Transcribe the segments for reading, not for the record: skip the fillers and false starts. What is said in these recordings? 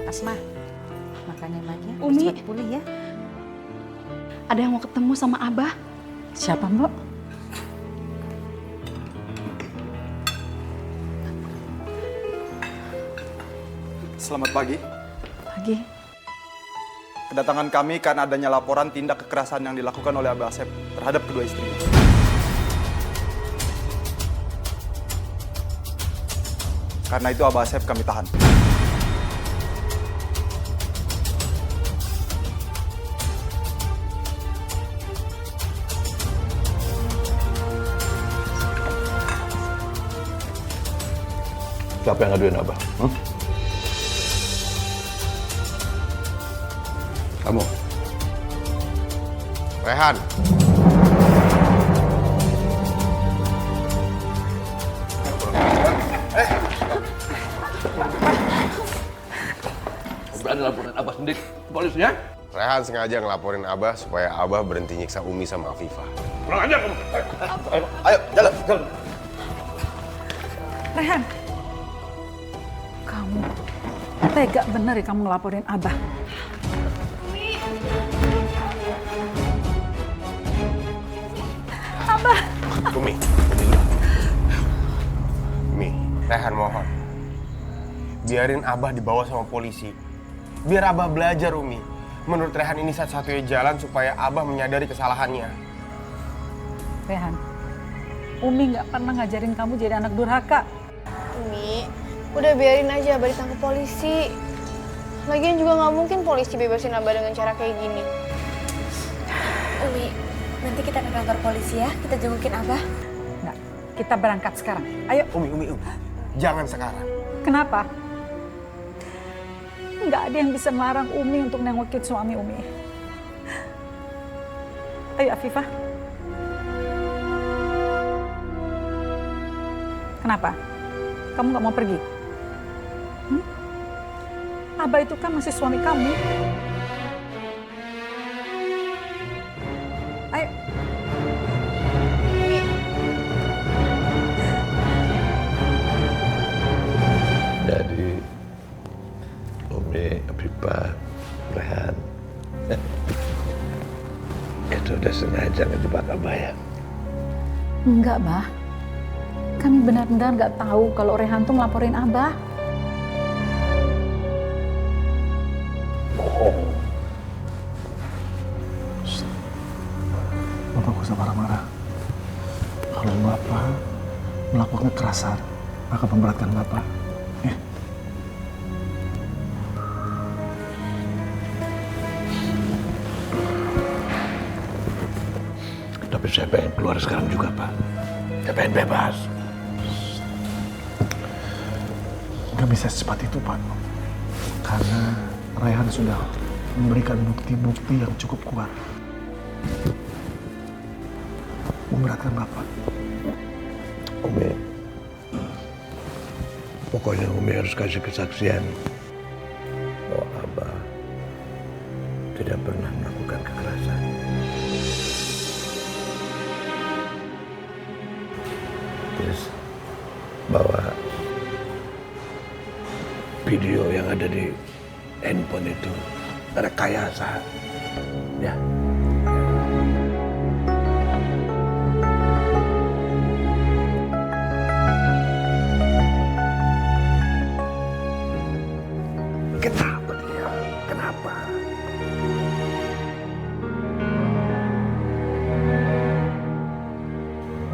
Asma, makan yang banyak, Umi. cepat pulih ya. Ada yang mau ketemu sama Abah. Siapa, Mbok? Selamat pagi. Pagi. Kedatangan kami karena adanya laporan tindak kekerasan yang dilakukan oleh Abah Asep terhadap kedua istrinya. Karena itu Abah Asep kami tahan. Siapa yang ngaduin Abah? Kamu? Rehan. Berani laporin Abah sendiri ke polisinya? Rehan sengaja ngelaporin Abah supaya Abah berhenti nyiksa Umi sama Afifah. Kurang ajar kamu. Ayo, jalan. Rehan, kamu tega bener ya kamu ngelaporin Abah. Umi. Umi, Rehan mohon. Biarin Abah dibawa sama polisi. Biar Abah belajar, Umi. Menurut Rehan ini satu-satunya jalan supaya Abah menyadari kesalahannya. Rehan, Umi nggak pernah ngajarin kamu jadi anak durhaka. Umi, udah biarin aja Abah ditangkap polisi. Lagian juga nggak mungkin polisi bebasin Abah dengan cara kayak gini. Umi, nanti kita ke kantor polisi ya, kita jengukin Abah. Nggak, kita berangkat sekarang. Ayo. Umi. Jangan sekarang. Kenapa? Nggak ada yang bisa melarang Umi untuk nengokin suami Umi. Ayo Afifah. Kenapa? Kamu nggak mau pergi? Abah itu kan masih suami kamu. Ayo. Jadi Umi, Afifah, Rehan itu udah sengaja ngejebak Abah ya? Enggak, Bah. Kami benar-benar nggak tahu kalau Rehan tuh ngelaporin Abah. Bohong. Bapak gak usah marah-marah. Kalau Bapak melakukan kekerasan, akan memberatkan Bapak. Ya. Tapi saya pengen keluar sekarang juga, Pak. Saya pengen bebas. Gak bisa secepat itu, Pak. Karena Rehan sudah memberikan bukti-bukti yang cukup kuat. Memberatkan Bapak. Umi, pokoknya Umi harus kasih kesaksian bahwa Abah tidak pernah melakukan kekerasan. Terus bahwa video yang ada di handphone itu rekayasa, ya. Kenapa dia? Kenapa?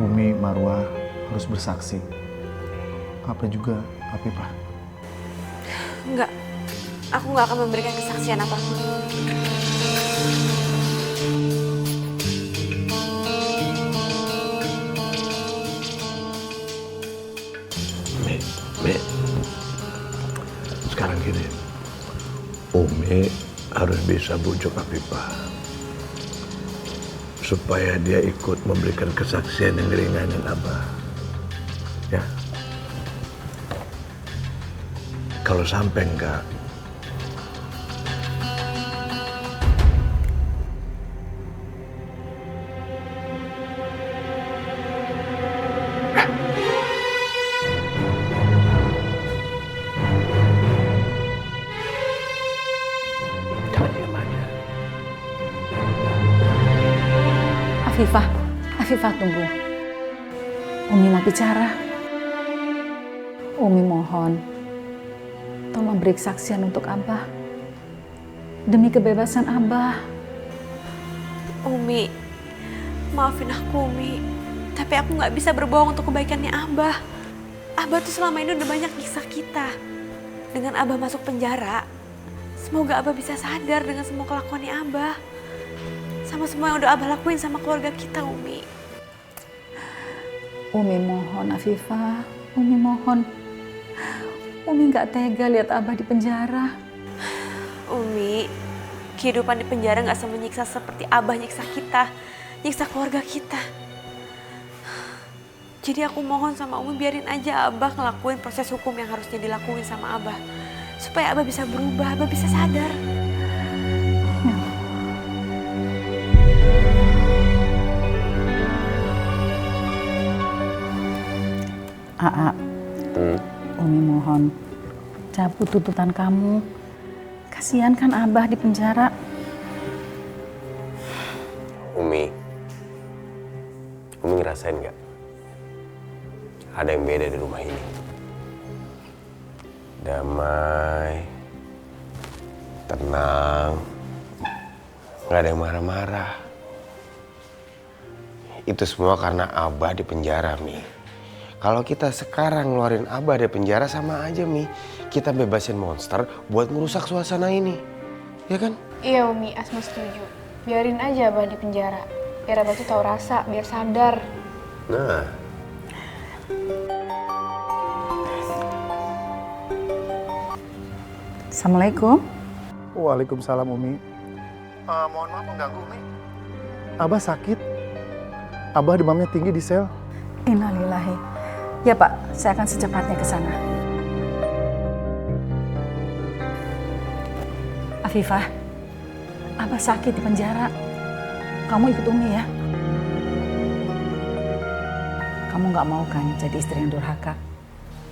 Umi, Marwah harus bersaksi. Apa juga, Afifah. Enggak, aku nggak akan memberikan kesaksian apapun. Mi, sekarang gini, Umi harus bisa bujuk Afifah supaya dia ikut memberikan kesaksian yang ringanin Abah. Ya. Kalau sampai enggak, Afifah tunggu. Umi mau bicara. Umi mohon, tolong beri kesaksian untuk Abah. Demi kebebasan Abah. Umi, maafin aku Umi. Tapi aku gak bisa berbohong untuk kebaikannya Abah. Abah tuh selama ini udah banyak nyiksa kita. Dengan Abah masuk penjara, semoga Abah bisa sadar dengan semua kelakuannya Abah. Sama semua yang udah Abah lakuin sama keluarga kita, Umi. Umi mohon Afifah, Umi mohon. Umi gak tega lihat Abah di penjara. Umi, kehidupan di penjara gak semenyiksa seperti Abah nyiksa kita, nyiksa keluarga kita. Jadi aku mohon sama Umi biarin aja Abah ngelakuin proses hukum yang harusnya dilakuin sama Abah. Supaya Abah bisa berubah, Abah bisa sadar. Aa, Umi mohon, cabut tuntutan kamu. Kasihan kan Abah di penjara. Umi ngerasain nggak? Ada yang beda di rumah ini. Damai, tenang, nggak ada yang marah-marah. Itu semua karena Abah di penjara, Mi. Kalau kita sekarang ngeluarin Abah dari penjara sama aja, Mi. Kita bebasin monster buat merusak suasana ini. Ya kan? Iya Umi, Asma setuju. Biarin aja Abah di penjara. Biar Abah tuh tahu rasa, biar sadar. Nah. Assalamualaikum. Waalaikumsalam Umi. Mohon maaf mengganggu Umi. Abah sakit. Abah demamnya tinggi di sel. Innalillahi. Ya Pak, saya akan secepatnya ke sana. Afifah, Abah sakit di penjara. Kamu ikut Umi ya. Kamu gak mau kan jadi istri yang durhaka?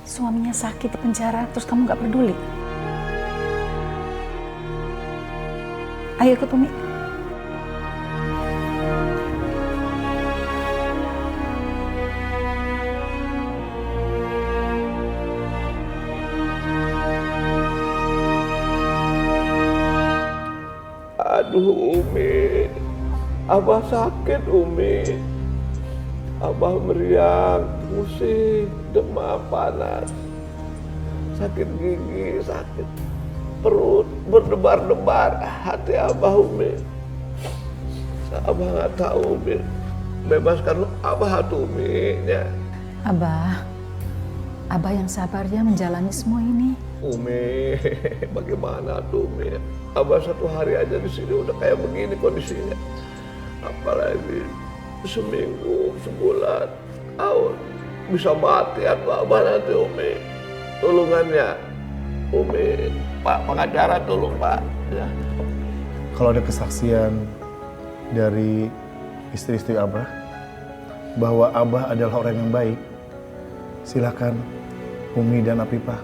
Suaminya sakit di penjara, terus kamu gak peduli? Ayo ikut Umi. Aduh Umi, Abah sakit Umi. Abah meriang, pusing, demam panas, sakit gigi, sakit perut, berdebar-debar hati Abah Umi. Abah nggak tahu Umi, bebaskan Abah tuh Umi ya. Abah yang sabar ya menjalani semua ini. Umi, bagaimana tuh Umi? Abah satu hari aja di sini udah kayak begini kondisinya. Apalagi seminggu, sebulan, tahun bisa mati atau Abah nanti Umi. Tolongannya, Umi, Pak pengacara tolong Pak. Ya. Kalau ada kesaksian dari istri-istri Abah bahwa Abah adalah orang yang baik, silakan Umi dan Afifah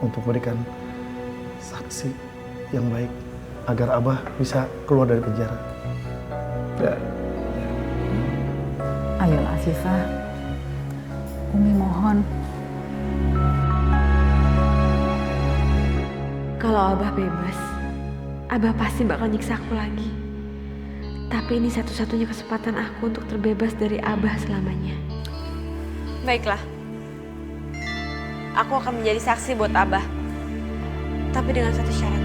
untuk berikan saksi yang baik agar Abah bisa keluar dari penjara. Ya. Ayolah Afifah, Umi mohon. Kalau Abah bebas, Abah pasti bakal nyiksa aku lagi. Tapi ini satu-satunya kesempatan aku untuk terbebas dari Abah selamanya. Baiklah. Aku akan menjadi saksi buat Abah. Tapi dengan satu syarat.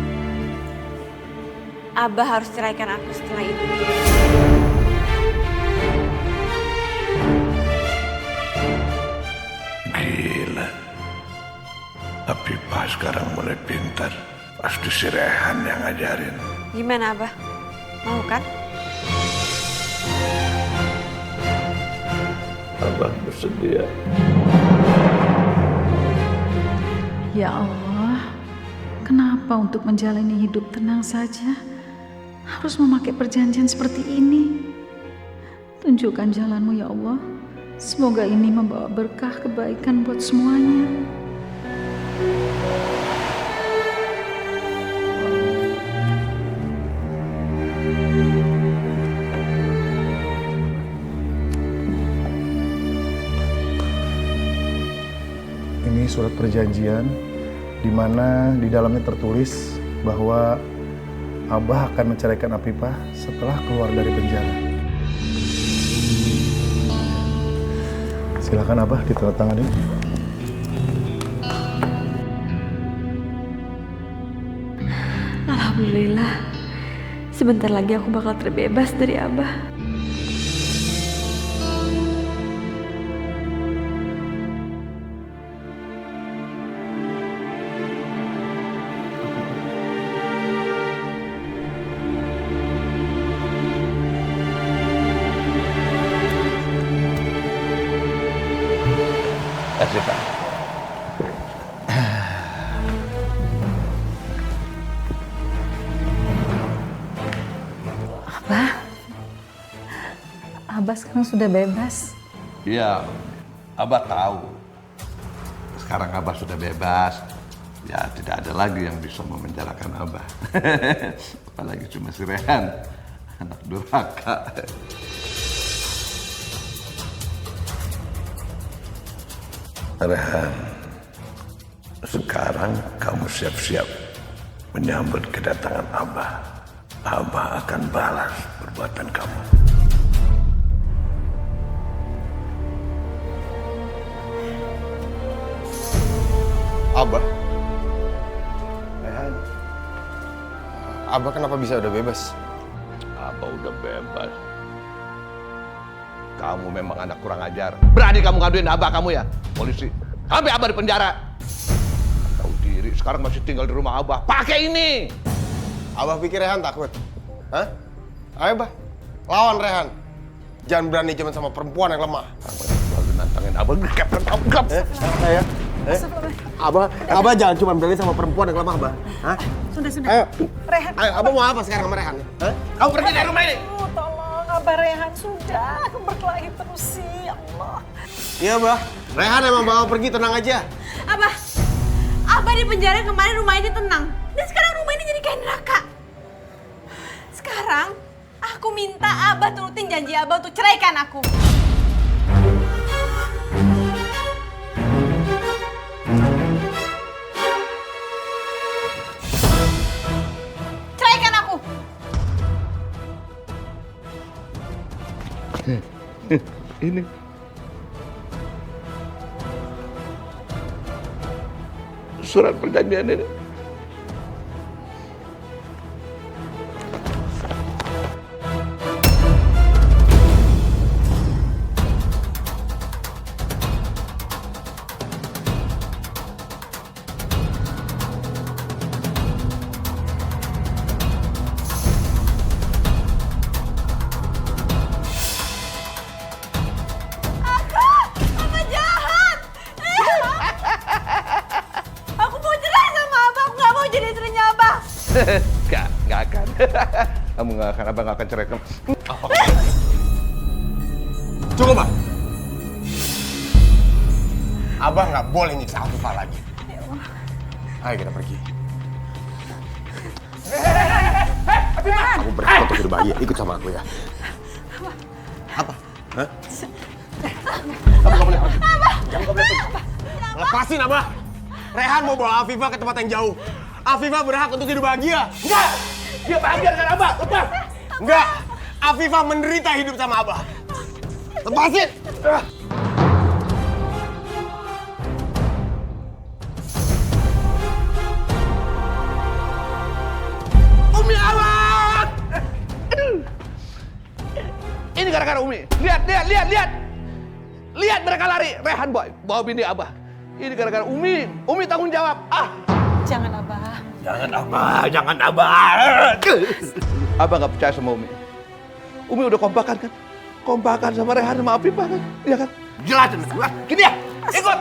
Abah harus ceraikan aku setelah itu. Gila. Afifah sekarang mulai pintar. Pasti si Rehan yang ngajarin. Gimana Abah? Mau kan? Abah bersedia. Ya Allah, kenapa untuk menjalani hidup tenang saja harus memakai perjanjian seperti ini? Tunjukkan jalanmu ya Allah. Semoga ini membawa berkah kebaikan buat semuanya. surat perjanjian di mana di dalamnya tertulis bahwa Abah akan menceraikan Afifah setelah keluar dari penjara. Silakan Abah ditandatangani. Alhamdulillah, sebentar lagi aku bakal terbebas dari Abah. Kasih Pak. Abah sekarang sudah bebas. Iya, Abah tahu. Sekarang Abah sudah bebas. Ya tidak ada lagi yang bisa memenjarakan Abah. Apalagi cuma si Rehan, anak durhaka. Rehan, sekarang kamu siap-siap menyambut kedatangan Abah. Abah akan balas perbuatan kamu. Abah? Rehan. Abah kenapa bisa udah bebas? Abah udah bebas. Kamu memang anak kurang ajar. Berani kamu ngaduin Abah kamu ya? Polisi. Sampai Abah di penjara. Tahu diri, sekarang masih tinggal di rumah Abah. Pakai ini. Abah pikir Rehan takut? Hah? Ayo Abah, lawan Rehan. Jangan berani cuman sama perempuan yang lemah. Kamu selalu nantangin Abah. Gap. Saya? Abah jangan cuma berani sama perempuan yang lemah, Abah. Hah? Sudah. Ayo. Rehan. Ayo, Abah mau apa sekarang sama Rehan? Hah? Kamu pergi dari rumah ini. Tolong Abah Rehan, sudah. Berkelahi terus sih, ya Allah. Iya, Abah. Rehan emang bawa pergi, tenang aja. Abah di penjara kemarin rumah ini tenang. Dan sekarang rumah ini jadi kayak neraka. Sekarang aku minta Abah turutin janji Abah untuk ceraikan aku. Ceraikan aku. Ini. Surat perjanjian ini. Abah jahat. Aku mau cerai sama Abah. Aku gak mau jadi istrinya Abah. Gak akan. Kamu gak akan, Abah gak akan cerai kamu. Cukup, Abah. Abah nggak boleh nyiksa Afifah lagi. Ayo kita pergi. Aku berhak untuk hidup bahagia. Ikut sama aku ya. Apa? Hah? Kamu nggak boleh pergi. Kamu nggak boleh pergi. Lepasin, Abah. Rehan mau bawa Afifah ke tempat yang jauh. Afifah berhak untuk hidup bahagia. Enggak! Dia bahagia dengan Abah. Lepas! Enggak! Afifah menderita hidup sama Abah. Lepasin! Umi awas! Ini gara-gara Umi. Lihat. Lihat mereka lari. Rehan boy, bawa bini Abah. Ini gara-gara Umi. Umi tanggung jawab. Jangan Abah. Jangan Abah. Abah nggak percaya sama Umi. Umi udah kompakan kan? Kompakan sama Rehan sama Afifah kan? Iya kan? Jelasin, gini ya, ikut!